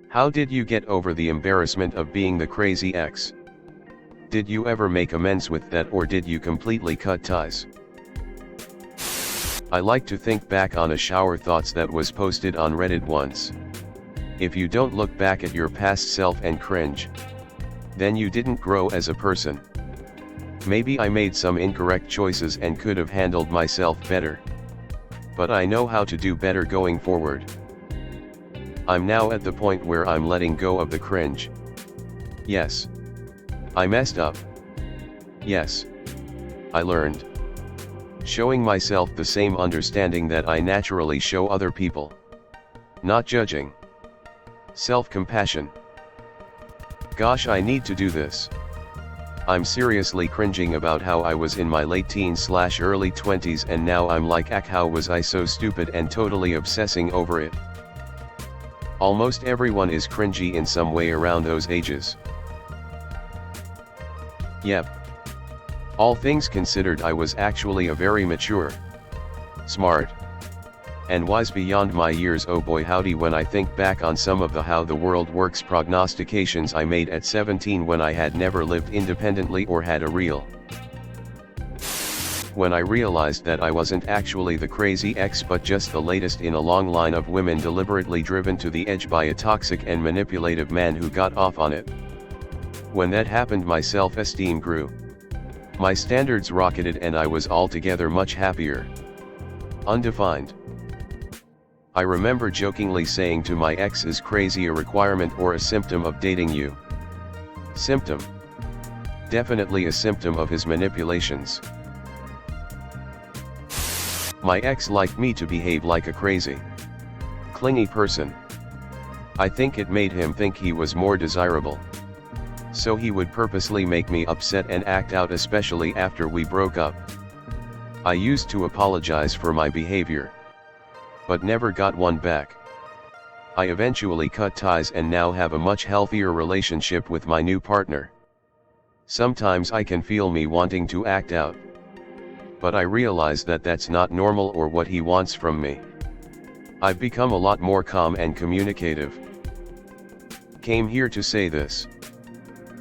How did you get over the embarrassment of being the crazy ex? Did you ever make amends with that, or did you completely cut ties? I like to think back on a shower thoughts that was posted on Reddit once. If you don't look back at your past self and cringe, then you didn't grow as a person. Maybe I made some incorrect choices and could have handled myself better. But I know how to do better going forward. I'm now at the point where I'm letting go of the cringe. Yes, I messed up. Yes, I learned. Showing myself the same understanding that I naturally show other people. Not judging. Self-compassion. Gosh, I need to do this. I'm seriously cringing about how I was in my late teens/early 20s, and now I'm like, how was I so stupid, and totally obsessing over it. Almost everyone is cringy in some way around those ages. Yep. All things considered, I was actually a very mature, smart, and wise beyond my years. Oh boy howdy, when I think back on some of the how the world works prognostications I made at 17 when I had never lived independently or had a real. When I realized that I wasn't actually the crazy ex but just the latest in a long line of women deliberately driven to the edge by a toxic and manipulative man who got off on it. When that happened, my self-esteem grew. My standards rocketed and I was altogether much happier. Undefined. I remember jokingly saying to my ex, "Is crazy a requirement or a symptom of dating you?" Symptom. Definitely a symptom of his manipulations. My ex liked me to behave like a crazy, clingy person. I think it made him think he was more desirable. So he would purposely make me upset and act out, especially after we broke up. I used to apologize for my behavior, but never got one back. I eventually cut ties and now have a much healthier relationship with my new partner. Sometimes I can feel me wanting to act out, but I realize that that's not normal or what he wants from me. I've become a lot more calm and communicative. Came here to say this.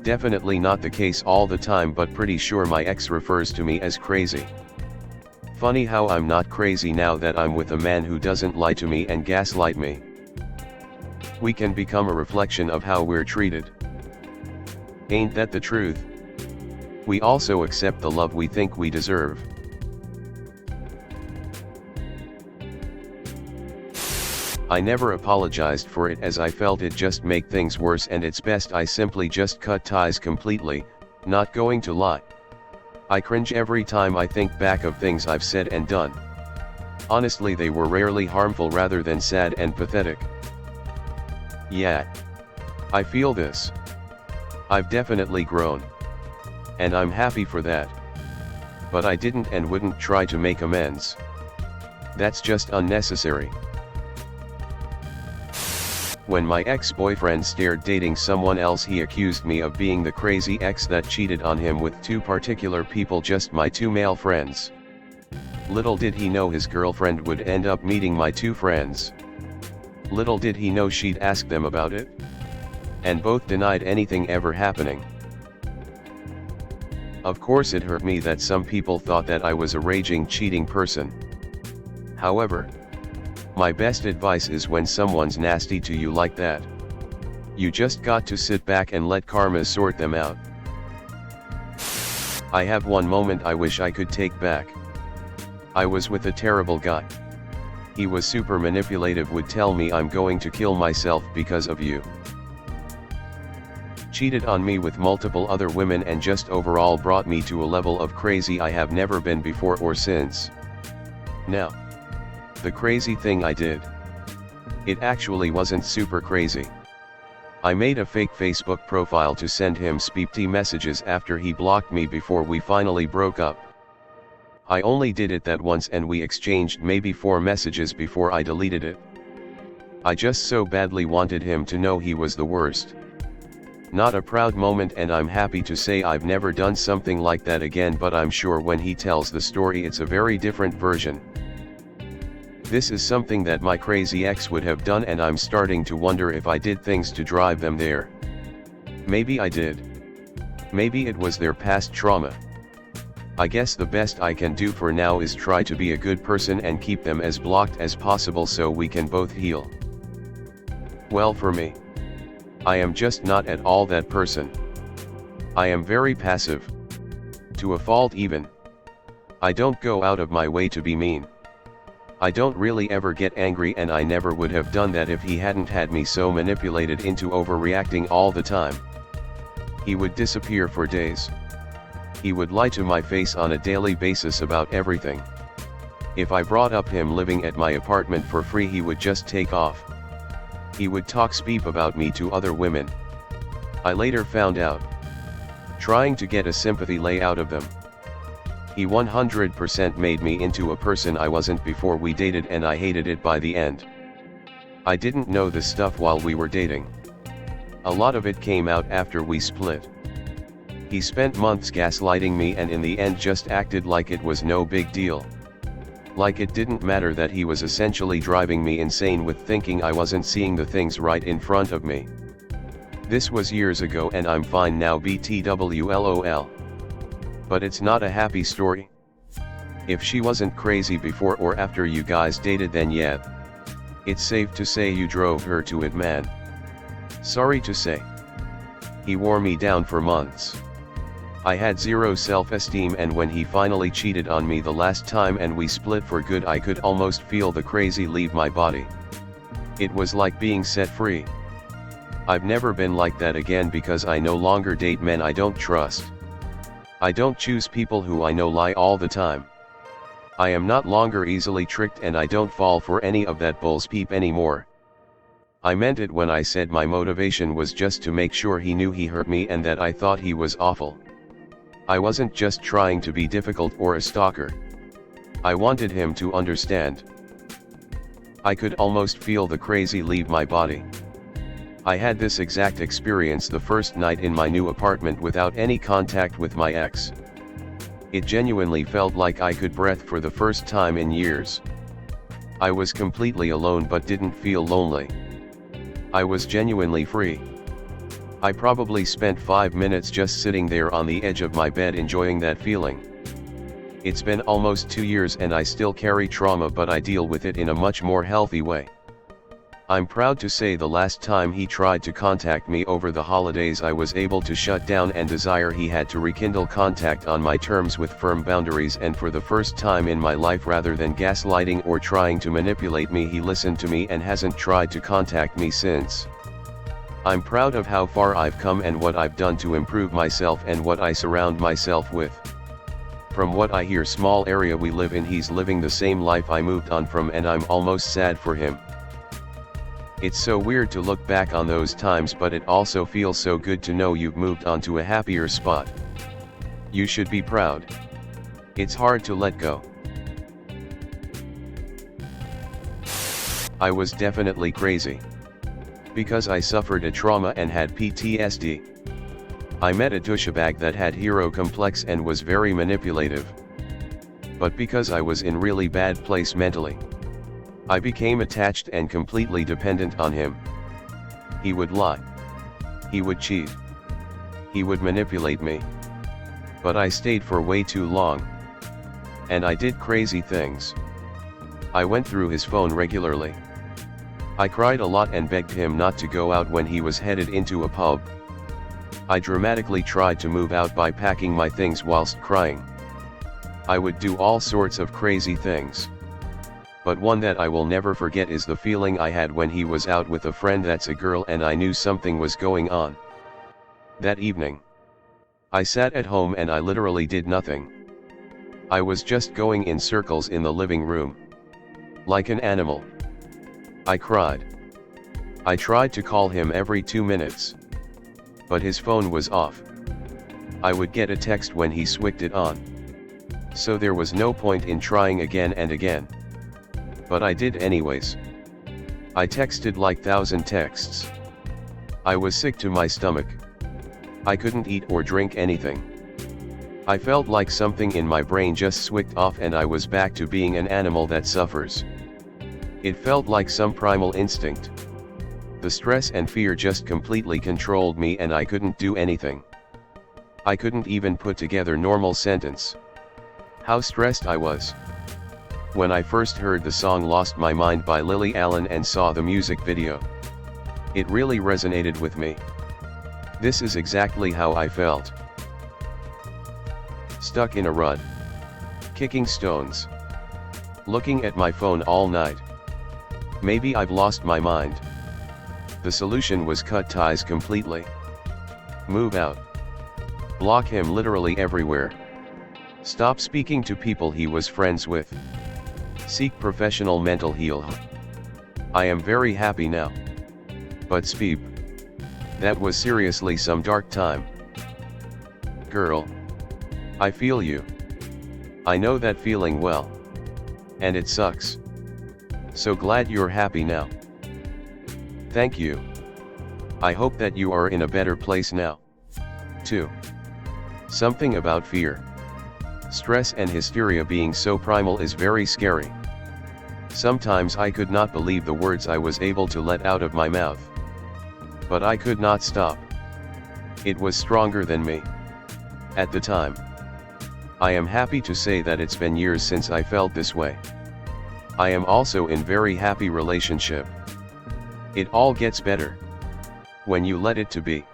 Definitely not the case all the time, but pretty sure my ex refers to me as crazy. Funny how I'm not crazy now that I'm with a man who doesn't lie to me and gaslight me. We can become a reflection of how we're treated. Ain't that the truth? We also accept the love we think we deserve. I never apologized for it, as I felt it just make things worse, and it's best I simply just cut ties completely. Not going to lie, I cringe every time I think back of things I've said and done. Honestly, they were rarely harmful, rather than sad and pathetic. Yeah, I feel this. I've definitely grown, and I'm happy for that. But I didn't and wouldn't try to make amends. That's just unnecessary. When my ex-boyfriend started dating someone else, he accused me of being the crazy ex that cheated on him with two particular people, just my two male friends. Little did he know his girlfriend would end up meeting my two friends. Little did he know she'd ask them about it. And both denied anything ever happening. Of course it hurt me that some people thought that I was a raging cheating person. However, my best advice is, when someone's nasty to you like that, you just got to sit back and let karma sort them out. I have one moment I wish I could take back. I was with a terrible guy. He was super manipulative, would tell me I'm going to kill myself because of you. Cheated on me with multiple other women, and just overall brought me to a level of crazy I have never been before or since. Now, the crazy thing I did, it actually wasn't super crazy. I made a fake Facebook profile to send him spammy messages after he blocked me before we finally broke up. I only did it that once, and we exchanged maybe 4 messages before I deleted it. I just so badly wanted him to know he was the worst. Not a proud moment, and I'm happy to say I've never done something like that again, but I'm sure when he tells the story it's a very different version. This is something that my crazy ex would have done, and I'm starting to wonder if I did things to drive them there. Maybe I did. Maybe it was their past trauma. I guess the best I can do for now is try to be a good person and keep them as blocked as possible so we can both heal. Well, for me, I am just not at all that person. I am very passive. To a fault even. I don't go out of my way to be mean. I don't really ever get angry, and I never would have done that if he hadn't had me so manipulated into overreacting all the time. He would disappear for days. He would lie to my face on a daily basis about everything. If I brought up him living at my apartment for free, he would just take off. He would talk speep about me to other women. I later found out. Trying to get a sympathy lay out of them. He 100% made me into a person I wasn't before we dated, and I hated it by the end. I didn't know this stuff while we were dating. A lot of it came out after we split. He spent months gaslighting me, and in the end just acted like it was no big deal. Like it didn't matter that he was essentially driving me insane with thinking I wasn't seeing the things right in front of me. This was years ago, and I'm fine now, BTWLOL. But it's not a happy story. If she wasn't crazy before or after you guys dated, then yeah, it's safe to say you drove her to it, man. Sorry to say. He wore me down for months. I had zero self-esteem, and when he finally cheated on me the last time and we split for good, I could almost feel the crazy leave my body. It was like being set free. I've never been like that again because I no longer date men I don't trust. I don't choose people who I know lie all the time. I am not longer easily tricked, and I don't fall for any of that bull's peep anymore. I meant it when I said my motivation was just to make sure he knew he hurt me and that I thought he was awful. I wasn't just trying to be difficult or a stalker. I wanted him to understand. I could almost feel the crazy leave my body. I had this exact experience the first night in my new apartment without any contact with my ex. It genuinely felt like I could breathe for the first time in years. I was completely alone but didn't feel lonely. I was genuinely free. I probably spent 5 minutes just sitting there on the edge of my bed enjoying that feeling. It's been almost 2 years and I still carry trauma, but I deal with it in a much more healthy way. I'm proud to say the last time he tried to contact me over the holidays, I was able to shut down and desire he had to rekindle contact on my terms with firm boundaries, and for the first time in my life, rather than gaslighting or trying to manipulate me, he listened to me and hasn't tried to contact me since. I'm proud of how far I've come and what I've done to improve myself and what I surround myself with. From what I hear, small area we live in, he's living the same life I moved on from, and I'm almost sad for him. It's so weird to look back on those times, but it also feels so good to know you've moved on to a happier spot. You should be proud. It's hard to let go. I was definitely crazy. Because I suffered a trauma and had PTSD. I met a douchebag that had hero complex and was very manipulative. But because I was in really bad place mentally, I became attached and completely dependent on him. He would lie. He would cheat. He would manipulate me. But I stayed for way too long. And I did crazy things. I went through his phone regularly. I cried a lot and begged him not to go out when he was headed into a pub. I dramatically tried to move out by packing my things whilst crying. I would do all sorts of crazy things. But one that I will never forget is the feeling I had when he was out with a friend that's a girl and I knew something was going on. That evening, I sat at home and I literally did nothing. I was just going in circles in the living room. Like an animal. I cried. I tried to call him every 2 minutes. But his phone was off. I would get a text when he switched it on. So there was no point in trying again and again. But I did anyways. I texted like 1,000 texts. I was sick to my stomach. I couldn't eat or drink anything. I felt like something in my brain just switched off and I was back to being an animal that suffers. It felt like some primal instinct. The stress and fear just completely controlled me and I couldn't do anything. I couldn't even put together normal sentence. How stressed I was. When I first heard the song Lost My Mind by Lily Allen and saw the music video, it really resonated with me. This is exactly how I felt. Stuck in a rut. Kicking stones. Looking at my phone all night. Maybe I've lost my mind. The solution was cut ties completely. Move out. Block him literally everywhere. Stop speaking to people he was friends with. Seek professional mental health. I am very happy now. But Speeb, that was seriously some dark time. Girl, I feel you. I know that feeling well. And it sucks. So glad you're happy now. Thank you. I hope that you are in a better place now. 2. Something about fear. Stress and hysteria being so primal is very scary. Sometimes I could not believe the words I was able to let out of my mouth. But I could not stop. It was stronger than me. At the time. I am happy to say that it's been years since I felt this way. I am also in very happy relationship. It all gets better when you let it to be.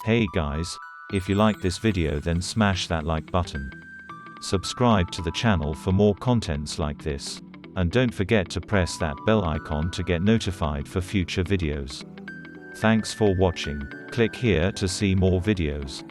Hey guys, if you like this video then smash that like button. Subscribe to the channel for more contents like this. And don't forget to press that bell icon to get notified for future videos. Thanks for watching. Click here to see more videos.